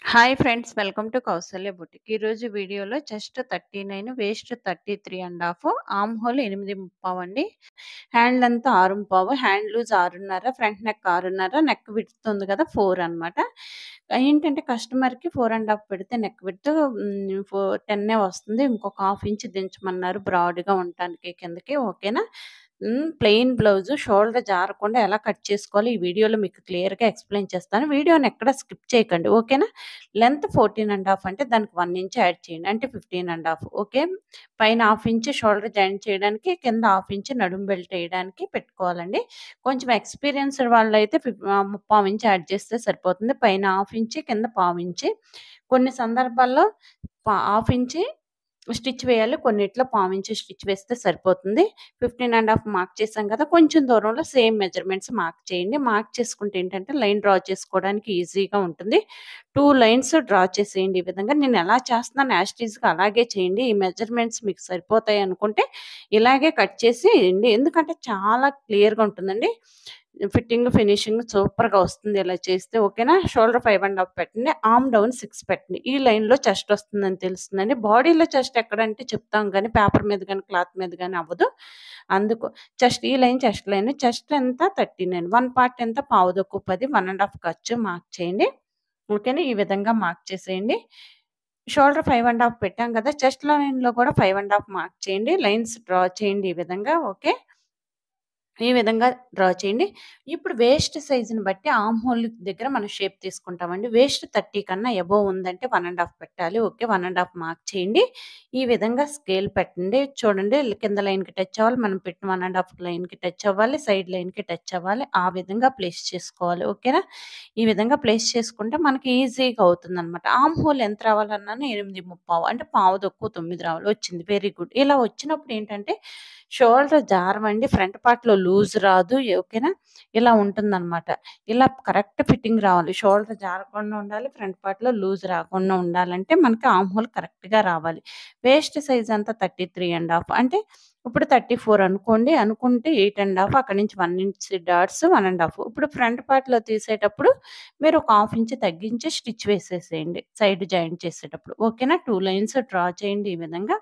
Hi friends, welcome to Kausalya boutique. ఈరోజు వీడియోలో chest 39, waste 33.5, arm whole 8.5 అండి. Hand length 6.5, hand loose 6.5, front neck 6.5, neck width ఉంది కదా 4 అనమాట. ఏంటంటే కస్టమర్కి 4.5 పెడితే నెక్ విడ్త్ 10 వస్తుంది. ఇంకొక హాఫ్ ఇంచ్ దించమన్నారు బ్రాడ్గా ఉండటానికి కిందకి. ఓకేనా. ప్లెయిన్ బ్లౌజ్ షోల్డర్ జారకుండా ఎలా కట్ చేసుకోవాలి ఈ వీడియోలో మీకు క్లియర్గా ఎక్స్ప్లెయిన్ చేస్తాను. వీడియోని ఎక్కడ స్కిప్ చేయకండి. ఓకేనా. లెంత్ 14.5 అంటే దానికి 1 ఇంచ్ యాడ్ చేయండి, అంటే 15.5. ఓకే. పైన హాఫ్ ఇంచ్ షోల్డర్ జాయింట్ చేయడానికి, కింద హాఫ్ ఇంచ్ నడుం బెల్ట్ వేయడానికి పెట్టుకోవాలండి. కొంచెం ఎక్స్పీరియన్స్డ్ వాళ్ళైతే 3/4 ఇంచ్ యాడ్ చేస్తే సరిపోతుంది. పైన హాఫ్ ఇంచ్, కింద పావు ఇంచ్. కొన్ని సందర్భాల్లో హాఫ్ ఇంచ్ స్టిచ్ వేయాలి, కొన్నిట్లో పావు ఇంచ్ స్టిచ్ వేస్తే సరిపోతుంది. 15.5 మార్క్ చేసాం కదా, కొంచెం దూరంలో సేమ్ మెజర్మెంట్స్ మార్క్ చేయండి. మార్క్ చేసుకుంటే ఏంటంటే లైన్ డ్రా చేసుకోవడానికి ఈజీగా ఉంటుంది. 2 లైన్స్ డ్రా చేసేయండి. ఈ విధంగా నేను ఎలా చేస్తున్నాను యాస్టీజ్గా అలాగే చేయండి. ఈ మెజర్మెంట్స్ మీకు సరిపోతాయి అనుకుంటే ఇలాగే కట్ చేసి వేయండి, ఎందుకంటే చాలా క్లియర్గా ఉంటుందండి. ఫిట్టింగ్ ఫినిషింగ్ సూపర్గా వస్తుంది ఇలా చేస్తే. ఓకేనా. షోల్డర్ 5.5 పెట్టండి, ఆర్మ్ డౌన్ 6 పెట్టండి. ఈ లైన్లో చెస్ట్ వస్తుందని తెలుస్తుందండి. బాడీలో చెస్ట్ ఎక్కడంటే చెప్తాం కానీ పేపర్ మీద కానీ క్లాత్ మీద కానీ అవ్వదు. అందుకు చెస్ట్, ఈ లైన్ చెస్ట్ లైన్. చెస్ట్ ఎంత 39, 1 పార్ట్ ఎంత పావుదొక్కు 10, 1.5 ఖర్చు మార్క్ చేయండి. ఓకేనా. ఈ విధంగా మార్క్ చేసేయండి. షోల్డర్ 5.5 పెట్టాం కదా, చెస్ట్ లైన్లో కూడా 5.5 మార్క్ చేయండి. లైన్స్ డ్రా చేయండి ఈ విధంగా. ఓకే. ఈ విధంగా డ్రా చేయండి. ఇప్పుడు వేస్ట్ సైజుని బట్టి ఆర్మ్ హోల్ దగ్గర మనం షేప్ తీసుకుంటామండి. వేస్ట్ 30 కన్నా అబోవ్ ఉందంటే 1.5 పెట్టాలి. ఓకే. 1.5 మార్క్ చేయండి. ఈ విధంగా స్కేల్ పెట్టండి. చూడండి, కింద లైన్‌కి టచ్ అవ్వాలి, మనం పెట్టిన 1.5 లైన్‌కి టచ్ అవ్వాలి, సైడ్ లైన్‌కి టచ్ అవ్వాలి. ఆ విధంగా ప్లేస్ చేసుకోవాలి. ఓకేనా. ఈ విధంగా ప్లేస్ చేసుకుంటే మనకి ఈజీగా అవుతుందనమాట. ఆర్మ్ హోల్ ఎంత రావాలన్నాను, 8.5 అంటే పావుతక్కువ 9 రావాలి. వచ్చింది, వెరీ గుడ్. ఇలా వచ్చినప్పుడు ఏంటంటే షోల్డర్ జారవండి, ఫ్రంట్ పార్ట్‌లో లూజ్ రాదు. ఓకేనా. ఇలా ఉంటుందనమాట. ఇలా కరెక్ట్ ఫిట్టింగ్ రావాలి. షోల్డర్ జారకుండా ఉండాలి, ఫ్రంట్ పార్ట్‌లో లూజ్ రాకుండా ఉండాలంటే మనకి ఆర్మ్ హోల్ కరెక్ట్‌గా రావాలి. వేస్ట్ సైజ్ అంతా 33.5 అంటే ఇప్పుడు 34 అనుకోండి. అనుకుంటే 8.5, అక్కడి నుంచి 1 ఇంచ్ డాట్స్ 1.5. ఇప్పుడు ఫ్రంట్ పార్ట్‌లో తీసేటప్పుడు మీరు ఒక హాఫ్ ఇంచ్ తగ్గించి స్టిచ్ వేసేసేయండి సైడ్ జాయింట్ చేసేటప్పుడు. ఓకేనా. 2 లైన్స్ డ్రా చేయండి ఈ విధంగా.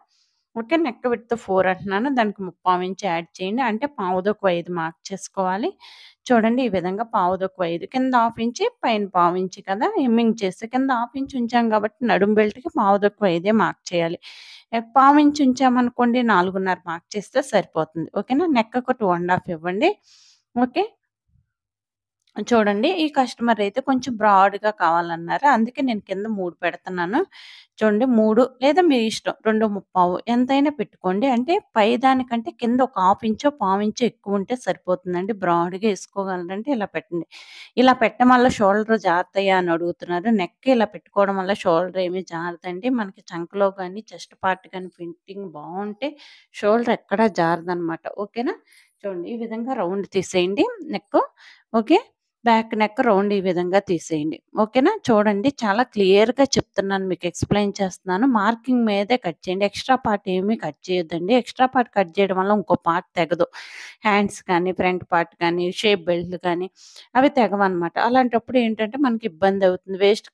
ఓకే. నెక్ విడ్త్ 4 అంటున్నాను, దానికి 3/4 ఇంచ్ యాడ్ చేయండి, అంటే పావుదొక్కు 5 మార్క్ చేసుకోవాలి. చూడండి, ఈ విధంగా పావుదొక్కు 5, కింద హాఫ్ ఇంచ్, పైన పావు ఇంచ్ కదా హెమ్మింగ్ చేస్తే, కింద హాఫ్ ఇంచ్ ఉంచాం కాబట్టి నడుం బెల్ట్‌కి పావుదొక్కు 5 మార్క్ చేయాలి. పావు ఇంచ్ ఉంచామనుకోండి 4.5 మార్క్ చేస్తే సరిపోతుంది. ఓకేనా. నెక్‌కు 2.5 ఇవ్వండి. ఓకే. చూడండి, ఈ కస్టమర్ అయితే కొంచెం బ్రాడ్‌గా కావాలన్నారు. అందుకే నేను కింద 3 పెడుతున్నాను. చూడండి, 3 లేదా మీ ఇష్టం 2.5 ఎంతైనా పెట్టుకోండి. అంటే పై దానికంటే కింద ఒక హాఫ్ ఇంచో, పావు ఇంచో ఎక్కువుంటే సరిపోతుందండి. బ్రాడ్‌గా ఏసుకోగలరంటే ఇలా పెట్టండి. ఇలా పెట్టడం వల్ల షోల్డర్ జారుతాయా అని అడుగుతున్నారు. నెక్ ఇలా పెట్టుకోవడం వల్ల షోల్డర్ ఏమి జారదండి. మనకి చంకలో గాని, చెస్ట్ పార్ట్ గాని ఫిట్టింగ్ బావుంటే షోల్డర్ ఎక్కడా జారదనమాట. ఓకేనా. చూడండి, ఈ విధంగా రౌండ్ తీసేయండి neck. Okay. Back neck round ఈ విధంగా తీసేయండి. ఓకేనా. చూడండి, చాలా క్లియర్‌గా చెప్తున్నాను, మీకు ఎక్స్‌ప్లెయిన్ చేస్తున్నాను. మార్కింగ్ మీదే కట్ చేయండి. ఎక్స్‌ట్రా పార్ట్ ఏమీ కట్ చేయొద్దండి. ఎక్స్‌ట్రా పార్ట్ కట్ చేయడం వల్ల ఇంకో పార్ట్ తెగదు. హ్యాండ్స్ కానీ, ఫ్రంట్ పార్ట్ కానీ, షేప్ బెల్ట్‌లు కానీ అవి తెగవనమాట. అలాంటప్పుడు ఏంటంటే మనకి ఇబ్బంది అవుతుంది. వేస్ట్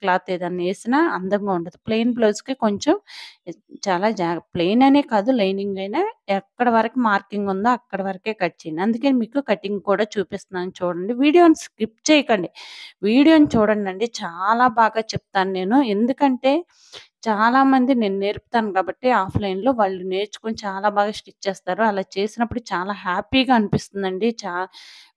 క్లాత్ ఏదన్నా ఏసినా అందంగా ఉండదు. ప్లెయిన్ బ్లౌజ్‌కి కొంచెం చాలా ప్లెయిన్ అనే కాదు, లైనింగ్ అయినా ఎక్కడి వరకు మార్కింగ్ ఉందో అక్కడి వరకే కట్ చేయండి. అందుకే మీకు కటింగ్ కూడా చూపిస్తున్నాను చూడండి. వీడియోని స్కిప్ చేయకండి. వీడియోని చూడండండి. చాలా బాగా చెప్తాను నేను. ఎందుకంటే చాలామంది నేను నేర్పుతాను కాబట్టి ఆఫ్‌లైన్‌లో వాళ్ళు నేర్చుకొని చాలా బాగా స్టిచ్ చేస్తారు. అలా చేసినప్పుడు చాలా హ్యాపీగా అనిపిస్తుందండి.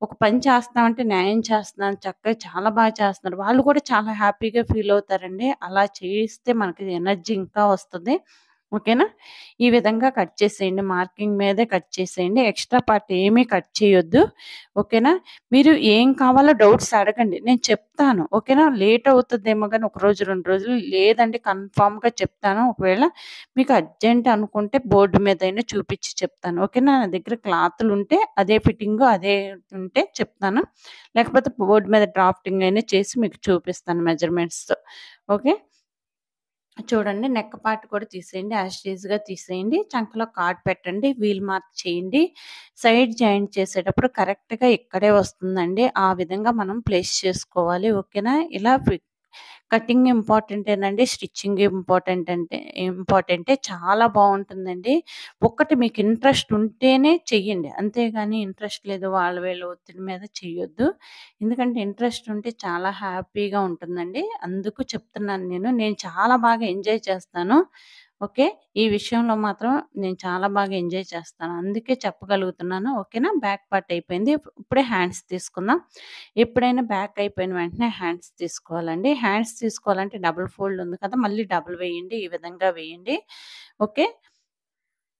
ఒక పని చేస్తున్నామంటే న్యాయం చేస్తున్నాను, చక్కగా చాలా బాగా చేస్తున్నారు, వాళ్ళు కూడా చాలా హ్యాపీగా ఫీల్ అవుతారండి. అలా చేయిస్తే మనకి ఎనర్జీ ఇంకా వస్తది. ఓకేనా. ఈ విధంగా కట్ చేసేయండి. మార్కింగ్ మీదే కట్ చేసేయండి. ఎక్స్‌ట్రా పార్ట్ ఏమీ కట్ చేయొద్దు. ఓకేనా. మీరు ఏం కావాలో డౌట్స్ అడగండి, నేను చెప్తాను. ఓకేనా. లేట్ అవుతదేమో గాని ఒక రోజు, 2 రోజులు లేదంటే కన్ఫర్మ్‌గా చెప్తాను. ఒకవేళ మీకు అర్జెంట్ అనుకుంటే బోర్డ్ మీదైనా చూపించి చెప్తాను. ఓకేనా. నా దగ్గర క్లాతులుంటే అదే ఫిట్టింగు అదే ఉంటే చెప్తాను. లేకపోతే బోర్డ్ మీద డ్రాఫ్టింగ్ అయినా చేసి మీకు చూపిస్తాను మెజర్‌మెంట్స్‌తో. ఓకే. చూడండి, నెక్ పార్ట్ కూడా తీసేయండి. యాజ్ టీజ్‌గా తీసేయండి. చంకలో కార్డ్ పెట్టండి. వీల్ మార్క్ చేయండి. సైడ్ జాయింట్ చేసేటప్పుడు కరెక్ట్‌గా ఇక్కడే వస్తుందండి. ఆ విధంగా మనం ప్లేస్ చేసుకోవాలి. ఓకేనా. ఇలా కటింగ్ ఇంపార్టెంటేనండి. స్టిచ్చింగ్ ఇంపార్టెంటే. చాలా బావుంటుందండి. ఒక్కటి మీకు ఇంట్రెస్ట్ ఉంటేనే చెయ్యండి. అంతేగాని ఇంట్రెస్ట్ లేదు వాళ్ళ వీళ్ళ ఒత్తిడి మీద చెయ్యొద్దు. ఎందుకంటే ఇంట్రెస్ట్ ఉంటే చాలా హ్యాపీగా ఉంటుందండి. అందుకు చెప్తున్నాను నేను. నేను చాలా బాగా ఎంజాయ్ చేస్తాను. ఓకే. ఈ విషయంలో మాత్రం నేను చాలా బాగా ఎంజాయ్ చేస్తాను. అందుకే చెప్పగలుగుతున్నాను. ఓకేనా? బ్యాక్ పార్ట్ అయిపోయింది. ఇప్పుడే హ్యాండ్స్ తీసుకుందాం. ఎప్పుడైనా బ్యాక్ అయిపోయిన వెంటనే హ్యాండ్స్ తీసుకోవాలండి. హ్యాండ్స్ తీసుకోవాలంటే డబుల్ ఫోల్డ్ ఉంది కదా! మళ్ళీ డబుల్ వేయండి. ఈ విధంగా వేయండి. ఓకే.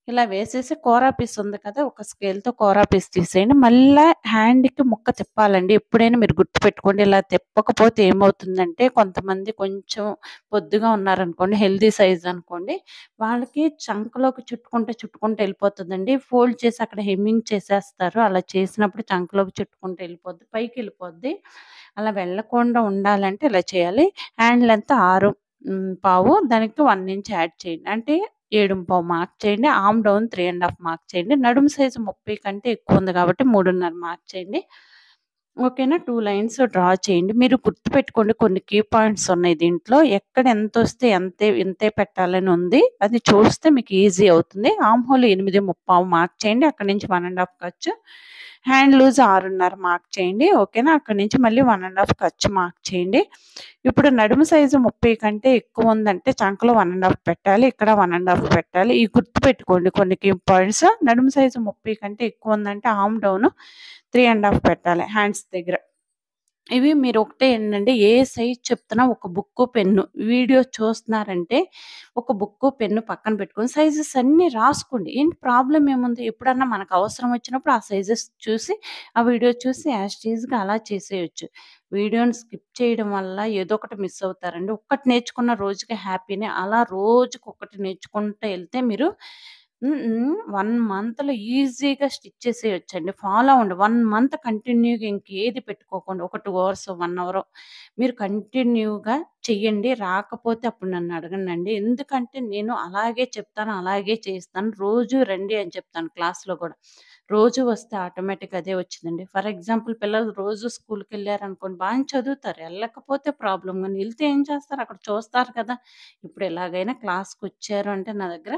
ఇలా వేసేసి కోరా పీస్ ఉంది కదా! ఒక స్కేల్‌తో కోరా పీస్ తీసేయండి. మళ్ళా హ్యాండ్‌కి ముక్క తిప్పాలండి. ఎప్పుడైనా మీరు గుర్తుపెట్టుకోండి. ఇలా తిప్పకపోతే ఏమవుతుందంటే కొంతమంది కొంచెం బొద్దుగా ఉన్నారనుకోండి, హెల్తీ సైజ్ అనుకోండి, వాళ్ళకి చంకలోకి చుట్టుకుంటూ ఎళ్ళిపోతదండి. ఫోల్డ్ చేసి అక్కడ హెమ్మింగ్ చేసేస్తారు. అలా చేసినప్పుడు చంకలోకి చుట్టుకుంటూ ఎళ్ళిపోద్ది. పైకెళ్ళిపోద్ది. అలా వెళ్ళకుండా ఉండాలంటే ఇలా చేయాలి. హ్యాండ్ లెంత్ 6 పావు దానికి 1 ఇంచ్ యాడ్ చేయండి. అంటే 7.5 మార్క్ చేయండి. ఆర్మ్ డౌన్ 3½ మార్క్ చేయండి. నడుము సైజు 30 కంటే ఎక్కువుంది కాబట్టి 3½ మార్క్ చేయండి. ఓకేనా? 2 లైన్స్ డ్రా చేయండి. మీరు గుర్తుపెట్టుకోండి కొన్ని కీ పాయింట్స్ ఉన్నాయి దీంట్లో. ఎక్కడ ఎంతొస్తే ఇంతే పెట్టాలని ఉంది. అది చూస్తే మీకు ఈజీ అవుతుంది. ఆర్మ్ హోల్ 8.35 మార్క్ చేయండి. అక్కడి నుంచి 1½ ఖర్చు. హ్యాండ్ లూజ్ 6½ మార్క్ చేయండి. ఓకేనా? అక్కడి నుంచి మళ్ళీ 1½ ఖర్చు మార్క్ చేయండి. ఇప్పుడు నడుము సైజు 30 కంటే ఎక్కువుందంటే చంకలో 1½ పెట్టాలి. ఇక్కడ 1½ పెట్టాలి. ఇయి గుర్తుపెట్టుకోండి కొన్ని కీ పాయింట్స్. నడుము సైజు 30 కంటే ఎక్కువుందంటే ఆర్మ్ డౌన్ 3½ పెట్టాలి హ్యాండ్స్ దగ్గర. ఇవి మీరు ఒకటే ఏంటంటే ఏ సైజ్ చెప్తున్నా ఒక బుక్కు, పెన్ను వీడియో చూస్తున్నారంటే ఒక బుక్కు, పెన్ను పక్కన పెట్టుకొని సైజెస్ అన్నీ రాసుకోండి. ఏంటి ప్రాబ్లమ్ ఏముంది? ఎప్పుడన్నా మనకు అవసరం వచ్చినప్పుడు ఆ సైజెస్ చూసి, ఆ వీడియో చూసి యాజ్ టీజ్‌గా అలా చేసేయొచ్చు. వీడియోని స్కిప్ చేయడం వల్ల ఏదో ఒకటి మిస్ అవుతారండి. ఒక్కటి నేర్చుకున్న రోజుకి హ్యాపీనే. అలా రోజుకొకటి నేర్చుకుంటూ ఎళ్తే మీరు 1 మంత్‌లో ఈజీగా స్టిచ్ చేసేయొచ్చండి. ఫాలో అవ్వండి. 1 మంత్ కంటిన్యూగా ఇంకేది పెట్టుకోకుండా ఒక 2 అవర్స్, 1 అవరో మీరు కంటిన్యూగా చెయ్యండి. రాకపోతే అప్పుడు నన్ను అడగండండి. ఎందుకంటే నేను అలాగే చెప్తాను, అలాగే చేయిస్తాను. రోజు రండి అని చెప్తాను క్లాస్‌లో గూడా. రోజు వస్తే ఆటోమేటిక్‌గా అదే వచ్చిందండి. ఫర్ ఎగ్జాంపుల్ పిల్లలు రోజు స్కూల్‌కెళ్లారనుకోండి బానే చదువుతారు. ఎళ్ళకపోతే ప్రాబ్లమ్ గాని ఎళ్తే ఏం చేస్తారు? అక్కడ చూస్తారు కదా! ఇప్పుడు ఎలాగైనా క్లాస్‌కొచ్చారు అంటే నా దగ్గర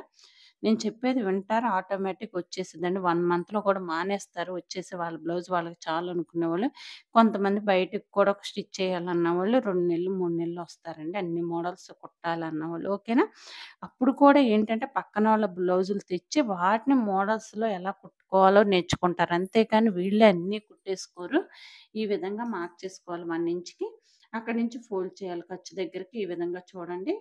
నేను చెప్పేది వింటారు. ఆటోమేటిక్ వచ్చేసిద్దండి. 1 మంత్‌లో కూడా మానేస్తారు. వచ్చేసి వాళ్ళ బ్లౌజ్ వాళ్ళకి చాలు అనుకునేవాళ్ళు. కొంతమంది బయటికి కూడా స్టిచ్ చేయాలన్నవాళ్ళు 2 నెలలు, 3 నెలలు వస్తారండి. అన్ని మోడల్స్ కుట్టాలన్నవాళ్ళు. ఓకేనా? అప్పుడు కూడా ఏంటంటే పక్కనోళ్ళ బ్లౌజులు తెచ్చి వాటిని మోడల్స్‌లో ఎలా కుట్టుకోవాలో నేర్చుకుంటారు. అంతేకాని వీళ్ళే అన్నీ కుట్టేసుకోరు. ఈ విధంగా మార్క్ చేసుకోవాలి 1 ఇంచ్‌కి. అక్కడి నుంచి ఫోల్డ్ చేయాలి ఖర్చు దగ్గరికి. ఈ విధంగా చూడండి.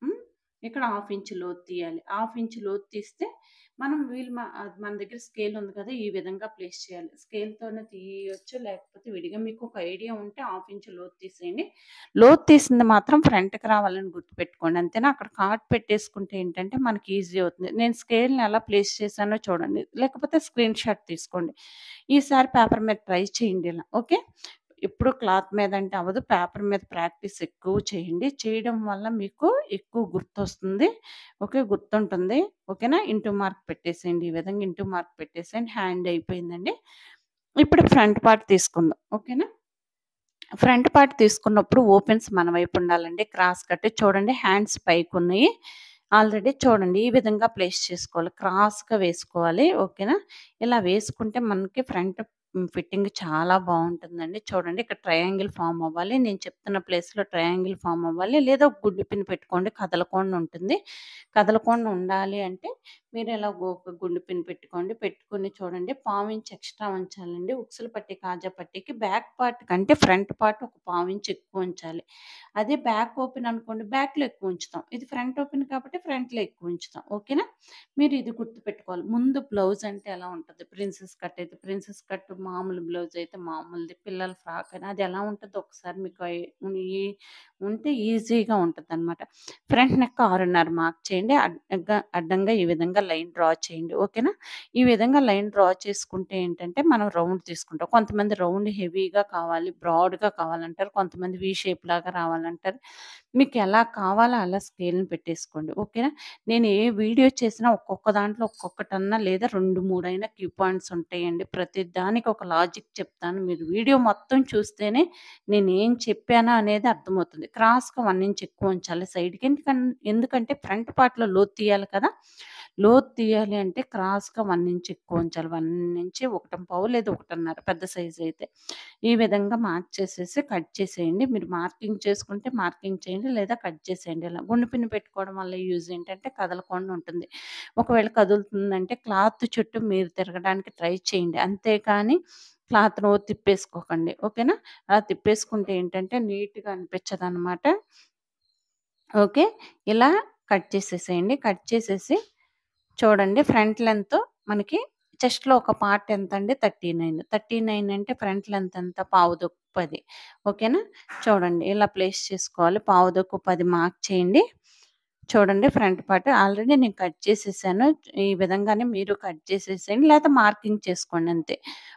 హ్మ్. ఇక్కడ హాఫ్ ఇంచ్ లోతు తీయాలి. హాఫ్ ఇంచ్ లోతు తీస్తే మనం మన దగ్గర స్కేల్ ఉంది కదా! ఈ విధంగా ప్లేస్ చేయాలి. స్కేల్‌తోనే తీయొచ్చు. లేకపోతే విడిగా మీకు ఒక ఐడియా ఉంటే హాఫ్ ఇంచ్ లోతు తీసేయండి. లోతు తీసింది మాత్రం ఫ్రంట్‌కి రావాలని గుర్తుపెట్టుకోండి. అంతేనా? అక్కడ కార్డ్ పెట్టేసుకుంటే ఏంటంటే మనకి ఈజీ అవుతుంది. నేను స్కేల్‌ని ఎలా ప్లేస్ చేశానో చూడండి. లేకపోతే స్క్రీన్ షాట్ తీసుకోండి. ఈసారి పేపర్ మీద ట్రై చేయండి ఇలా. ఓకే. ఎప్పుడు క్లాత్ మీద అంటే అవ్వదు. పేపర్ మీద ప్రాక్టీస్ ఎక్కువ చేయండి. చేయడం వల్ల మీకు ఎక్కువ గుర్తొస్తుంది. ఓకే. గుర్తుంటుంది. ఓకేనా? ఇంటూ మార్క్ పెట్టేసేయండి. ఈ విధంగా ఇంటూ మార్క్ పెట్టేసేయండి. హ్యాండ్ అయిపోయిందండి. ఇప్పుడు ఫ్రంట్ పార్ట్ తీసుకుందాం. ఓకేనా? ఫ్రంట్ పార్ట్ తీసుకున్నప్పుడు ఓపెన్స్ మన వైపు ఉండాలండి. క్రాస్ కట్ చూడండి హ్యాండ్స్ పైకున్నాయి. ఆల్రెడీ చూడండి ఈ విధంగా ప్లేస్ చేసుకోవాలి. క్రాస్‌గా వేసుకోవాలి. ఓకేనా? ఇలా వేసుకుంటే మనకి ఫ్రంట్ ఫిట్టింగ్ చాలా బావుంటుందండి. చూడండి ఇక్కడ ట్రయాంగిల్ ఫార్మ్ అవ్వాలి. నేను చెప్తున్న ప్లేస్‌లో ట్రయాంగిల్ ఫార్మ్ అవ్వాలి. లేదా గుడ్డు పిన్ పెట్టుకోండి కదలకుండా ఉంటుంది. కదలకుండా ఉండాలి అంటే మీరు ఇలా ఒక గుండు పిన్ పెట్టుకోండి. పెట్టుకొని చూడండి పావించి ఎక్స్‌ట్రా ఉంచాలండి. ఉక్సులు పట్టి, కాజా పట్టీకి బ్యాక్ పార్ట్ కంటే ఫ్రంట్ పార్ట్ ఒక పావించి ఎక్కువ ఉంచాలి. అదే బ్యాక్ ఓపెన్ అనుకోండి బ్యాక్‌లో ఎక్కువ ఉంచుతాం. ఇది ఫ్రంట్ ఓపెన్ కాబట్టి ఫ్రంట్‌లో ఎక్కువ ఉంచుతాం. ఓకేనా? మీరు ఇది గుర్తుపెట్టుకోవాలి. ముందు బ్లౌజ్ అంటే ఎలా ఉంటది? ప్రిన్సెస్ కట్ అయితే ప్రిన్సెస్ కట్, మామూలు బ్లౌజ్ అయితే మామూలుది, పిల్లల ఫ్రాక్ అని అది ఎలా ఉంటదో ఒకసారి మీకు ఈ ఉంటే ఈజీగా ఉంటదనమాట. ఫ్రంట్ నెక్ 6:30 మార్క్ చేయండి. అడ్డంగా ఈ విధంగా లైన్ డ్రా చేయండి. ఓకేనా? ఈ విధంగా లైన్ డ్రా చేసుకుంటే ఏంటంటే మనం రౌండ్ తీసుకుంటాం. కొంతమంది రౌండ్ హెవీగా కావాలి, బ్రాడ్‌గా కావాలంటారు. కొంతమంది వి షేప్ లాగా రావాలంటారు. మీకు ఎలా కావాలో అలా స్కేల్‌ని పెట్టేసుకోండి. ఓకేనా? నేను ఏ వీడియో చేసినా ఒక్కొక్క దాంట్లో ఒక్కొక్కటన్నా లేదా 2, 3 అయినా కీ పాయింట్స్ ఉంటాయండి. ప్రతి దానికి ఒక లాజిక్ చెప్తాను. మీరు వీడియో మొత్తం చూస్తేనే నేనేం చెప్పానా అనేది అర్థమవుతుంది. క్రాస్‌గా 1 ఇంచ్ ఎక్కువ ఉంచాలి సైడ్‌కి. ఎందుకంటే ఫ్రంట్ పార్ట్‌లో లోతు తీయాలి కదా! లోతు తీయాలి అంటే క్రాస్‌గా 1 ఇంచ్ ఎక్కువ ఉంచాలి. 1 ఇంచ్, 1.5 లేదా 1.5 పెద్ద సైజ్ అయితే. ఈ విధంగా మార్క్ చేసేసి కట్ చేసేయండి. మీరు మార్కింగ్ చేసుకుంటే మార్కింగ్ చేయండి. లేదా కట్ చేసేయండి. ఇలా గుండు పిన్ పెట్టుకోవడం వల్ల యూజ్ ఏంటంటే కదలకుండా ఉంటుంది. ఒకవేళ కదులుతుందంటే క్లాత్ చుట్టూ మీరు తిరగడానికి ట్రై చేయండి. అంతేకాని క్లాత్‌ను తిప్పేసుకోకండి. ఓకేనా? అలా తిప్పేసుకుంటే ఏంటంటే నీట్‌గా అనిపించదనమాట. ఓకే. ఇలా కట్ చేసేసేయండి. కట్ చేసేసి చూడండి ఫ్రంట్ లెంత్ మనకి చెస్ట్‌లో ఒక పార్ట్ ఎంతండి 39. 39 అంటే ఫ్రంట్ లెంత్ ఎంత? పావుదొక్కు 10. ఓకేనా? చూడండి ఇలా ప్లేస్ చేసుకోవాలి. పావుదొక్కు 10 మార్క్ చేయండి. చూడండి ఫ్రంట్ పార్ట్ ఆల్రెడీ నేను కట్ చేసేసాను. ఈ విధంగానే మీరు కట్ చేసేసేయండి. లేతే మార్కింగ్ చేసుకోండి అంతే.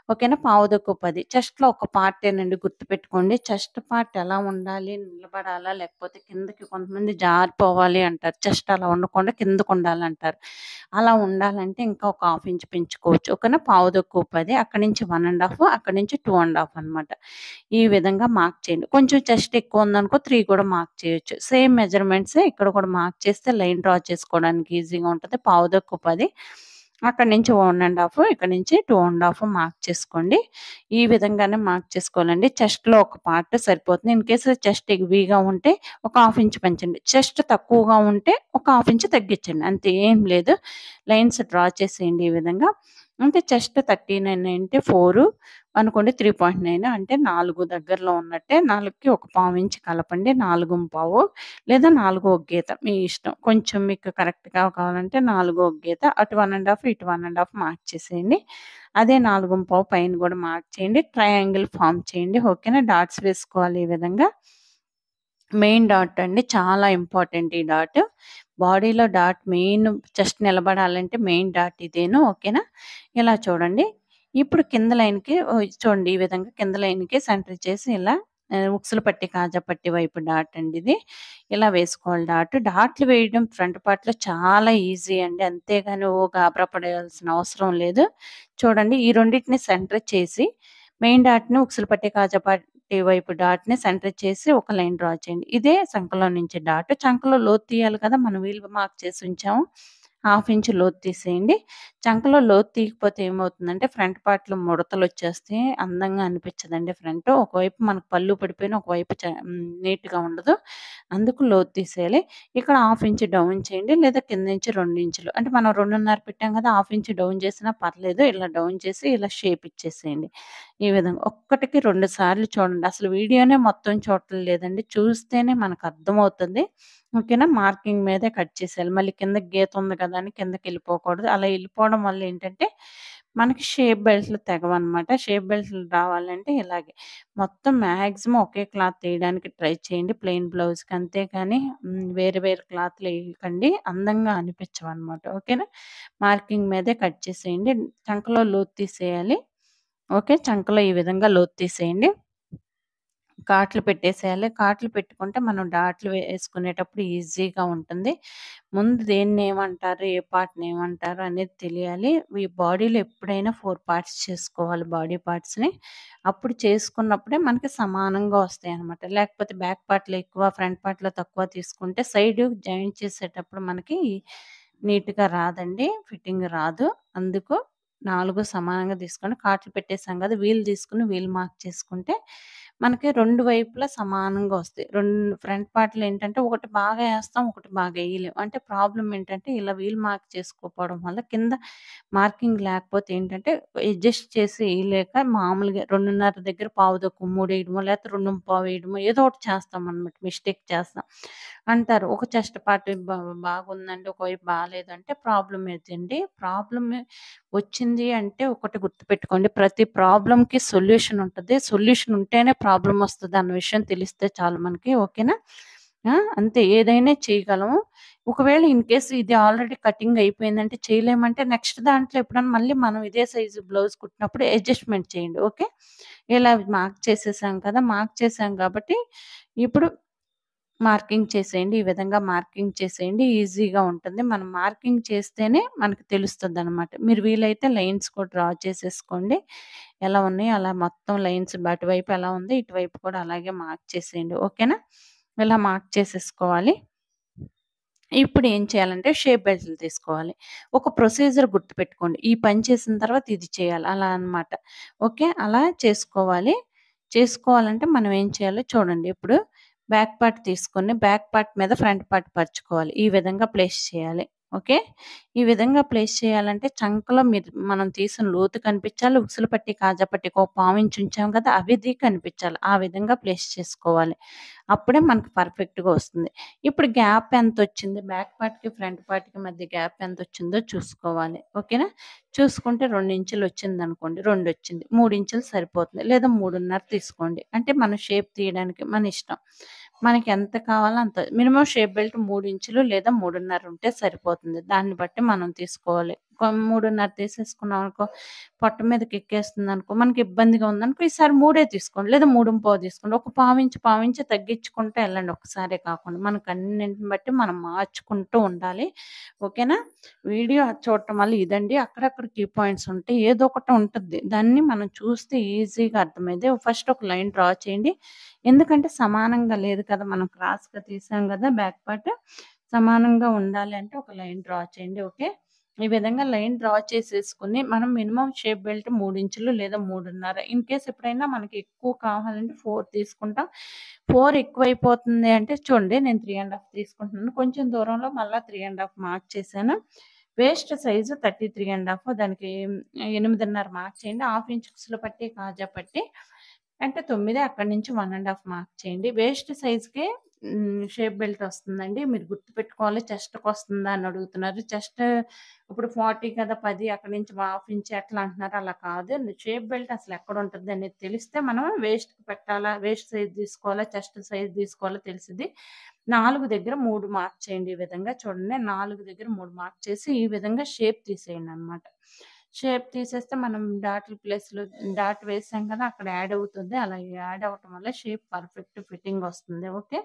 ఓకేనా? పావుదొక్కు 10 చెస్ట్‌లో ఒక పార్టేనండి గుర్తుపెట్టుకోండి. చెస్ట్ పార్ట్ ఎలా ఉండాలి? నిలబడాలా? లేకపోతే కిందకి కొంతమంది జారిపోవాలి అంటారు. చెస్ట్ అలా ఉండకుండా కిందకుండాలంటారు. అలా ఉండాలంటే ఇంకా ఒక హాఫ్ ఇంచ్ పెంచుకోవచ్చు. ఓకేనా? పావుదొక్కు 10 అక్కడి నుంచి 1 ½ అక్కడి నుంచి 2 ½ అనమాట. ఈ విధంగా మార్క్ చేయండి. కొంచెం చెస్ట్ ఎక్కువ ఉందనుకో 3 కూడా మార్క్ చేయొచ్చు. సేమ్ మెజర్‌మెంట్సే ఇక్కడ కూడా మార్క్ చేస్తే లైన్ డ్రా చేసుకోవడానికి ఈజీగా ఉంటది. పావుదొక్కు 10 అక్కడి నుంచి 1 ½ ఇక్కడి నుంచి 2 ½ మార్క్ చేసుకోండి. ఈ విధంగానే మార్క్ చేసుకోవాలండి. చెస్ట్‌లో ఒక పార్ట్ సరిపోతుంది. ఇన్ కేస్ చెస్ట్ హెవీగా ఉంటే ఒక హాఫ్ ఇంచ్ పెంచండి. చెస్ట్ తక్కువగా ఉంటే ఒక హాఫ్ ఇంచ్ తగ్గించండి. అంతే ఏం లేదు. లైన్స్ డ్రా చేసేయండి ఈ విధంగా. అంటే చెస్ట్ 39 అంటే 4 అనుకోండి 3.9 అంటే 4 దగ్గరలో ఉన్నట్టే. 4కి ఒక పావు ఇంచ్ కలపండి. 4:15 లేదా 4 ఒక గీత మీ ఇష్టం. కొంచెం మీకు కరెక్ట్‌గా కావాలంటే 4 ఒక గీత. అటు 1 ½ ఇటు 1 ½ మార్క్ చేసేయండి. అదే 4:15 పైన కూడా మార్క్ చేయండి. ట్రయాంగిల్ ఫార్మ్ చేయండి. ఓకేనా? డాట్స్ వేసుకోవాలి ఈ విధంగా. మెయిన్ డాట్ అండి. చాలా ఇంపార్టెంట్ ఈ డాట్. బాడీలో డాట్ మెయిన్ చెస్ట్ నిలబడాలంటే మెయిన్ డాట్ ఇదేను. ఓకేనా? ఇలా చూడండి. ఇప్పుడు కింద లైన్‌కి చూడండి ఈ విధంగా కింద లైన్‌కి సెంటర్ చేసి ఇలా ఉక్సులు పట్టి, కాజా పట్టి వైపు డాట్ అండి ఇది. ఇలా వేసుకోవాలి డాట్. డాట్లు వేయడం ఫ్రంట్ పార్ట్‌లో చాలా ఈజీ అండి. అంతేగాని గాబరా పడాల్సిన అవసరం లేదు. చూడండి ఈ రెండిటిని సెంటర్ చేసి మెయిన్ డాట్‌ని ఉక్సులు పట్టి, కాజా పట్టి వైపు డాట్‌ని సెంటర్ చేసి ఒక లైన్ డ్రా చేయండి. ఇదే సంకలో నుంచి డాట్. చంకలో లోతు తీయాలి కదా! మనం వీల్ మార్క్ చేసి ఉంచాము. హాఫ్ ఇంచ్ లోతు తీసేయండి. చంకలో లోతు తీయకపోతే ఏమవుతుందంటే ఫ్రంట్ పార్ట్‌లో ముడతలొచ్చేస్తే అందంగా అనిపించదండి ఫ్రంట్. ఒకవైపు మనకు పళ్ళు పడిపోయిన ఒకవైపు నీట్‌గా ఉండదు. అందుకు లోతు తీసేయాలి. ఇక్కడ హాఫ్ ఇంచ్ డౌన్ చేయండి. లేదా కింద నుంచి 2 ఇంచులు. అంటే మనం 2.5 పెట్టాం కదా! హాఫ్ ఇంచ్ డౌన్ చేసినా పర్లేదు. ఇలా డౌన్ చేసి ఇలా షేప్ ఇచ్చేసేయండి. ఈ విధంగా ఒక్కటికి 2 సార్లు చూడండి. అసలు వీడియోనే మొత్తం చూడటం లేదండి. చూస్తేనే మనకు అర్థమవుతుంది. ఓకేనా? మార్కింగ్ మీదే కట్ చేసేయాలి. మళ్ళీ కిందకి గీత ఉంది కదా! అని కిందకెళ్ళిపోకూడదు. అలా ఎళ్ళిపోవడం వల్ల ఏంటంటే మనకి షేప్ బెల్ట్‌లు తెగవనమాట. షేప్ బెల్ట్‌లు రావాలంటే ఇలాగే మొత్తం మాక్సిమం ఒకే క్లాత్ ఎయడానికి ట్రై చేయండి ప్లెయిన్ బ్లౌజ్‌కి. అంతేగాని వేరే వేరే క్లాత్‌లు ఎయకండి. అందంగా అనిపించవనమాట. ఓకేనా? మార్కింగ్ మీదే కట్ చేసేయండి. చంకలో లోతు తీసేయాలి. ఓకే. చంకలో ఈ విధంగా లోతు తీసేయండి. కాట్లు పెట్టేసేయాలి. కాట్లు పెట్టుకుంటే మనం డాట్లు వేసుకునేటప్పుడు ఈజీగా ఉంటుంది. ముందు దేన్నేమంటారు? ఏ పార్ట్‌ని ఏమంటారు అనేది తెలియాలి. ఈ బాడీలో ఎప్పుడైనా 4 పార్ట్స్ చేసుకోవాలి బాడీ పార్ట్స్‌ని. అప్పుడు చేసుకున్నప్పుడే మనకి సమానంగా వస్తాయన్నమాట. లేకపోతే బ్యాక్ పార్ట్‌లో ఎక్కువ, ఫ్రంట్ పార్ట్‌లో తక్కువ తీసుకుంటే సైడ్ జాయింట్ చేసేటప్పుడు మనకి నీట్‌గా రాదండి. ఫిట్టింగ్ రాదు. అందుకు 4 సమానంగా తీసుకొని కాట్లు పెట్టేసాం కదా! వీల్ తీసుకొని వీల్ మార్క్ చేసుకుంటే మనకి 2 వైపులా సమానంగా వస్తాయి. ఫ్రంట్ పార్ట్‌లో ఏంటంటే ఒకటి బాగా ఏస్తాం, ఒకటి బాగా ఎయలేం. అంటే ప్రాబ్లమ్ ఏంటంటే ఇలా వీల్ మార్క్ చేసుకోకపోవడం వల్ల కింద మార్కింగ్ లేకపోతే ఏంటంటే అడ్జస్ట్ చేసి ఎయలేక మామూలుగా 2:30 దగ్గర పావుతక్కువ 3 ఎయడమో లేకపోతే 2:15 ఎయడమో ఏదో ఒకటి చేస్తామనమాట. మిస్టేక్ చేస్తాం. అంటారు ఒక చెస్ట్ పార్ట్ బాగుందండి, ఒకవైపు బాలేదంటే ప్రాబ్లమ్ ఏదండి? ప్రాబ్లమ్ వచ్చింది అంటే ఒకటి గుర్తుపెట్టుకోండి. ప్రతి ప్రాబ్లమ్‌కి సొల్యూషన్ ఉంటది. సొల్యూషన్ ఉంటేనే ప్రాబ్లమ్ వస్తది అన్న విషయం తెలిస్తే చాలు మనకి. ఓకేనా? అంతే ఏదైనా చేయగలము. ఒకవేళ ఇన్ కేస్ ఇది ఆల్రెడీ కటింగ్ అయిపోయిందంటే చేయలేమంటే నెక్స్ట్ దాంట్లో ఎప్పుడన్నా మళ్ళీ మనం ఇదే సైజు బ్లౌజ్ కుట్టినప్పుడు అడ్జస్ట్‌మెంట్ చేయండి. ఓకే. ఇలా మార్క్ చేసేసాం కదా! మార్క్ చేసాం కాబట్టి ఇప్పుడు మార్కింగ్ చేసేయండి. ఈ విధంగా మార్కింగ్ చేసేయండి. ఈజీగా ఉంటుంది. మనం మార్కింగ్ చేస్తేనే మనకు తెలుస్తదనమాట. మీరు వీలైతే లైన్స్ కూడా డ్రా చేసేసుకోండి. ఎలా ఉన్నాయో అలా మొత్తం లైన్స్ అటువైపు ఎలా ఉంది, ఇటువైపు కూడా అలాగే మార్క్ చేసేయండి. ఓకేనా? ఇలా మార్క్ చేసేసుకోవాలి. ఇప్పుడు ఏం చేయాలంటే షేప్ బెల్టులు తీసుకోవాలి. ఒక ప్రొసీజర్ గుర్తుపెట్టుకోండి. ఈ పని చేసిన తర్వాత ఇది చేయాలి అలా అన్నమాట. ఓకే. అలా చేసుకోవాలి. చేసుకోవాలంటే మనం ఏం చేయాలో చూడండి. ఇప్పుడు బ్యాక్ పార్ట్ తీసుకొని బ్యాక్ పార్ట్ మీద ఫ్రంట్ పార్ట్ పరుచుకోవాలి. ఈ విధంగా ప్లేస్ చేయాలి. ఓకే. ఈ విధంగా ప్లేస్ చేయాలంటే చంకలో మనం తీసిన లోతు కనిపించాలి. ఉక్సులు పట్టి, కాజా పట్టికి ఒక పావించి ఉంచాం కదా! అవిది కనిపించాలి. ఆ విధంగా ప్లేస్ చేసుకోవాలి. అప్పుడే మనకు పర్ఫెక్ట్‌గా వస్తుంది. ఇప్పుడు గ్యాప్ ఎంతొచ్చింది? బ్యాక్ పార్ట్‌కి, ఫ్రంట్ పార్ట్‌కి మధ్య గ్యాప్ ఎంతొచ్చిందో చూసుకోవాలి. ఓకేనా? చూసుకుంటే 2 ఇంచులు వచ్చిందనుకోండి, 2 వచ్చింది. 3 ఇంచులు సరిపోతుంది. లేదా 3:30 తీసుకోండి. అంటే మన షేప్ తీయడానికి మన ఇష్టం. మనకి ఎంత కావాలో అంత మినిమమ్ షేప్ బెల్ట్ 3 ఇంచులు లేదా 3:30 ఉంటే సరిపోతుంది. దాన్ని బట్టి మనం తీసుకోవాలి. 3:30 తీసేసుకున్నామనుకో, పొట్ట మీదకి ఎక్కేస్తుందనుకో, మనకి ఇబ్బందిగా ఉందనుకో, ఈసారి 3 తీసుకోండి. లేదా 3:15 తీసుకోండి. ఒక పావించి, పావించి తగ్గించుకుంటూ ఎళ్ళండి ఒక్కసారే కాకుండా. మనకు అన్నింటిని బట్టి మనం మార్చుకుంటూ ఉండాలి. ఓకేనా? వీడియో చూడటం వల్ల ఇదండి. అక్కడక్కడ కీ పాయింట్స్ ఉంటాయి. ఏదో ఒకటి ఉంటది. దాన్ని మనం చూస్తే ఈజీగా అర్థమైద్ది. ఫస్ట్ ఒక లైన్ డ్రా చేయండి. ఎందుకంటే సమానంగా లేదు కదా! మనం క్రాస్‌గా తీసాం గదా! Back part. సమానంగా ఉండాలి అంటే ఒక లైన్ డ్రా చేయండి. ఓకే. ఈ విధంగా లైన్ డ్రా చేసేసుకొని మనం మినిమమ్ షేప్ బెల్ట్ 3 ఇంచులు లేదా 3:30 ఇన్ కేస్ ఎప్పుడైనా మనకి ఎక్కువ కావాలంటే 4 తీసుకుంటాం. 4 ఎక్కువైపోతుంది అంటే చూడండి నేను 3 ½ తీసుకుంటున్నాను. కొంచెం దూరంలో మళ్ళా 3 ½ మార్క్ చేశాను. వేస్ట్ సైజు 33 ½ దానికి 8:30 మార్క్ చేయండి. హాఫ్ ఇంచ్ ఉక్సులు పట్టి, కాజా పట్టి అంటే 9 అక్కడి నుంచి 1 ½ మార్క్ చేయండి. వేస్ట్ సైజ్‌కే షేప్ బెల్ట్ వస్తుందండి. మీరు గుర్తుపెట్టుకోవాలి. చెస్ట్‌కొస్తుందా అని అడుగుతున్నారు. చెస్ట్ ఇప్పుడు 40 కదా! 10 అక్కడి నుంచి హాఫ్ ఇంచ్ ఎట్లా అంటున్నారు. అలా కాదు. షేప్ బెల్ట్ అసలు ఎక్కడుంటది అనేది తెలిస్తే మనం వేస్ట్‌కి పెట్టాలా, వేస్ట్ సైజ్ తీసుకోవాలా, చెస్ట్ సైజ్ తీసుకోవాలో తెలిసిద్ది. 4 దగ్గర 3 మార్క్ చేయండి. ఈ విధంగా చూడండి. 4 దగ్గర 3 మార్క్ చేసి ఈ విధంగా షేప్ తీసేయండనమాట. షేప్ తీసేస్తే మనం డాట్‌ల ప్లేస్‌లో డాట్ వేసాం కదా! అక్కడ యాడ్ అవుతుంది. అలా యాడ్ అవ్వటం వల్ల షేప్ పర్ఫెక్ట్ ఫిట్టింగ్ వస్తుంది. ఓకే.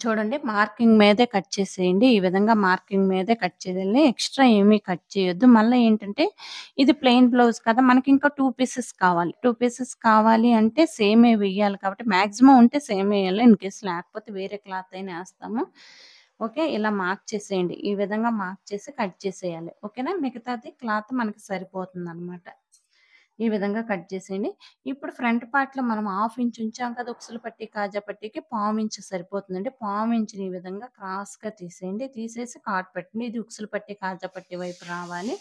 చూడండి మార్కింగ్ మీదే కట్ చేసేయండి. ఈ విధంగా మార్కింగ్ మీదే కట్ చేయాలి. ఎక్స్‌ట్రా ఏమీ కట్ చేయొద్దు. మళ్ళా ఏంటంటే ఇది ప్లెయిన్ బ్లౌజ్ కదా! మనకింకా 2 పీసెస్ కావాలి. 2 పీసెస్ కావాలి అంటే సేమే వెయ్యాలి కాబట్టి మాక్సిమం ఉంటే సేమ్ ఎయాలి. ఇన్ కేస్ లేకపోతే వేరే క్లాత్ అయినా ఏస్తాము. ఓకే. ఇలా మార్క్ చేసేయండి. ఈ విధంగా మార్క్ చేసి కట్ చేసేయాలి. ఓకేనా? మిగతాది క్లాత్ మనకి సరిపోతుందనమాట. ఈ విధంగా కట్ చేసేయండి. ఇప్పుడు ఫ్రంట్ పార్ట్‌లో మనం హాఫ్ ఇంచ్ ఉంచాం కదా! ఉక్సులు పట్టి, కాజా పట్టికి పావించు సరిపోతుందండి. పావించుని ఈ విధంగా క్రాస్‌గా తీసేయండి. తీసేసి కాట్ పెట్టండి. ఇది ఉక్సులు పట్టి, కాజా పట్టి వైపు రావాలి.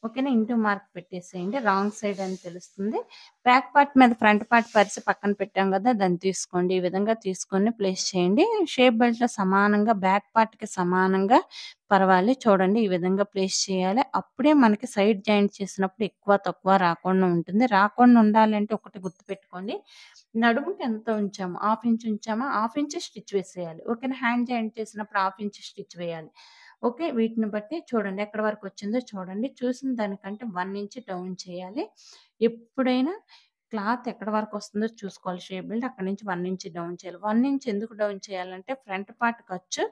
ఓకేనా? ఇంటూ మార్క్ పెట్టేసేయండి. రాంగ్ సైడ్ అని తెలుస్తుంది. బ్యాక్ పార్ట్ మీద ఫ్రంట్ పార్ట్ పరిసి పక్కన పెట్టాం కదా! దాన్ని తీసుకోండి. ఈ విధంగా తీసుకొని ప్లేస్ చేయండి. షేప్ బెల్ట్‌లో సమానంగా బ్యాక్ పార్ట్‌కి సమానంగా పరవాలి. చూడండి ఈ విధంగా ప్లేస్ చేయాలి. అప్పుడే మనకి సైడ్ జాయింట్ చేసినప్పుడు ఎక్కువ, తక్కువ రాకుండా ఉంటుంది. రాకుండా ఉండాలంటే ఒకటి గుర్తుపెట్టుకోండి. నడుముకి ఎంత ఉంచామో, హాఫ్ ఇంచ్ ఉంచామా, హాఫ్ ఇంచ్ స్టిచ్ వేసేయాలి. ఓకేనా? హ్యాండ్ జాయింట్ చేసినప్పుడు హాఫ్ ఇంచ్ స్టిచ్ వేయాలి. ఓకే. వీటిని బట్టి చూడండి ఎక్కడి వరకు వచ్చిందో చూడండి. చూసిన దానికంటే 1 ఇంచ్ డౌన్ చేయాలి. ఎప్పుడైనా క్లాత్ ఎక్కడి వరకు వస్తుందో చూసుకోవాలి షేప్ బెల్ట్. అక్కడి నుంచి 1 ఇంచ్ డౌన్ చేయాలి. 1 ఇంచ్ ఎందుకు డౌన్ చేయాలంటే ఫ్రంట్ పార్ట్ ఖర్చు,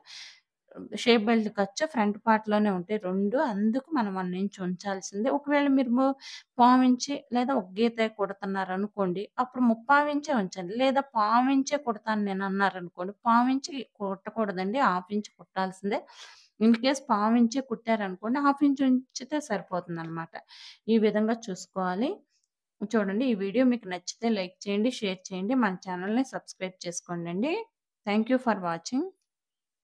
షేప్ బెల్ట్ ఖర్చు ఫ్రంట్ పార్ట్‌లోనే ఉంటాయి 2. అందుకు మనం 1 ఇంచ్ ఉంచాల్సిందే. ఒకవేళ మీరు పావించి లేదా ఒక గీతే కుడుతున్నారనుకోండి. అప్పుడు ముప్పావించే ఉంచండి. లేదా పావించే కుడతాను నేనన్నారనుకోండి. పావించి కుట్టకూడదండి. హాఫ్ ఇంచ్ కుట్టాల్సిందే. ఇన్ కేస్ పావించే కుట్టారనుకోండి. హాఫ్ ఇంచ్ ఉంచితే సరిపోతుందనమాట. ఈ విధంగా చూసుకోవాలి. చూడండి ఈ వీడియో మీకు నచ్చితే లైక్ చేయండి, షేర్ చేయండి. మన ఛానెల్‌ని సబ్స్క్రైబ్ చేసుకోండండి. Thank you for watching.